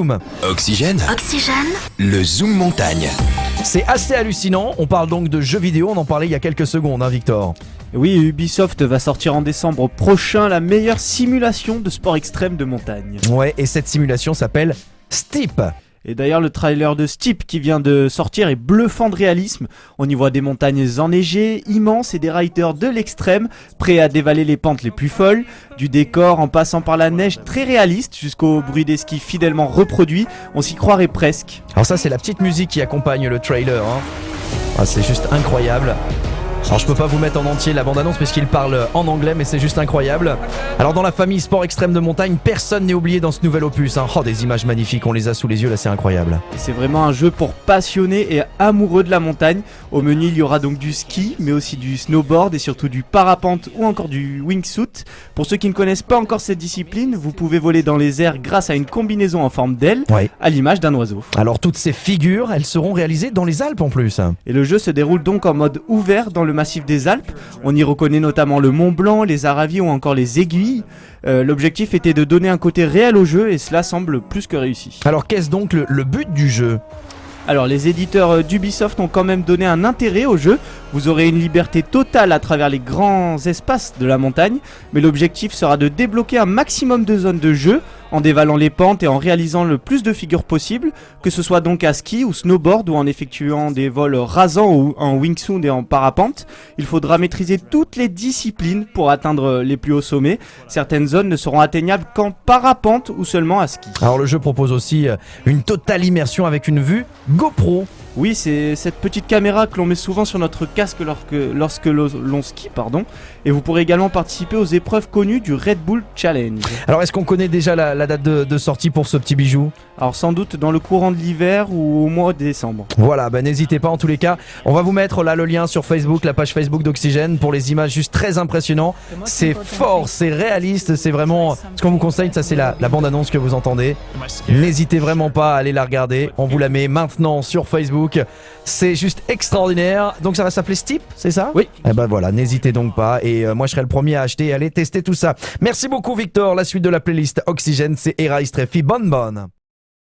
Oxygène, Oxygène, le Zoom montagne. C'est assez hallucinant, on parle donc de jeux vidéo, on en parlait il y a quelques secondes, hein, Victor. Oui, Ubisoft va sortir en décembre prochain la meilleure simulation de sport extrême de montagne. Ouais, et cette simulation s'appelle Steep. Et d'ailleurs, le trailer de Steep qui vient de sortir est bluffant de réalisme. On y voit des montagnes enneigées, immenses, et des riders de l'extrême, prêts à dévaler les pentes les plus folles. Du décor en passant par la neige très réaliste jusqu'au bruit des skis fidèlement reproduit, on s'y croirait presque. Alors ça c'est la petite musique qui accompagne le trailer, hein. Ah, c'est juste incroyable. Alors je peux pas vous mettre en entier la bande-annonce parce qu'il parle en anglais, mais c'est juste incroyable. Alors dans la famille sport extrême de montagne, personne n'est oublié dans ce nouvel opus, hein. Oh, des images magnifiques, on les a sous les yeux là, c'est incroyable. C'est vraiment un jeu pour passionnés et amoureux de la montagne. Au menu, il y aura donc du ski, mais aussi du snowboard et surtout du parapente ou encore du wingsuit. Pour ceux qui ne connaissent pas encore cette discipline, vous pouvez voler dans les airs grâce à une combinaison en forme d'aile, Ouais. à l'image d'un oiseau. Alors toutes ces figures, elles seront réalisées dans les Alpes en plus. Et le jeu se déroule donc en mode ouvert dans le massif des Alpes. On y reconnaît notamment le Mont Blanc, les Aravis ou encore les Aiguilles. L'objectif était de donner un côté réel au jeu et cela semble plus que réussi. Alors qu'est-ce donc le but du jeu ? Alors les éditeurs d'Ubisoft ont quand même donné un intérêt au jeu. Vous aurez une liberté totale à travers les grands espaces de la montagne, mais l'objectif sera de débloquer un maximum de zones de jeu en dévalant les pentes et en réalisant le plus de figures possible, que ce soit donc à ski ou snowboard ou en effectuant des vols rasants ou en wingsuit et en parapente. Il faudra maîtriser toutes les disciplines pour atteindre les plus hauts sommets. Certaines zones ne seront atteignables qu'en parapente ou seulement à ski. Alors le jeu propose aussi une totale immersion avec une vue GoPro. Oui, c'est cette petite caméra que l'on met souvent sur notre casque lorsque l'on skie, et vous pourrez également participer aux épreuves connues du Red Bull Challenge. Alors est-ce qu'on connaît déjà la date de sortie pour ce petit bijou ? Alors sans doute dans le courant de l'hiver ou au mois de décembre. Voilà, n'hésitez pas en tous les cas. On va vous mettre là le lien sur Facebook, la page Facebook d'Oxygène pour les images juste très impressionnant. C'est fort, c'est réaliste, c'est vraiment ce qu'on vous conseille. Ça c'est la bande-annonce que vous entendez. N'hésitez vraiment pas à aller la regarder. On vous la met maintenant sur Facebook. C'est juste extraordinaire. Donc ça va s'appeler Steep, c'est ça ? Oui. Eh ben voilà, n'hésitez donc pas. Et moi je serai le premier à acheter et aller tester tout ça. Merci beaucoup Victor. La suite de la playlist Oxygène, c'est Era Istrefi. Bonne.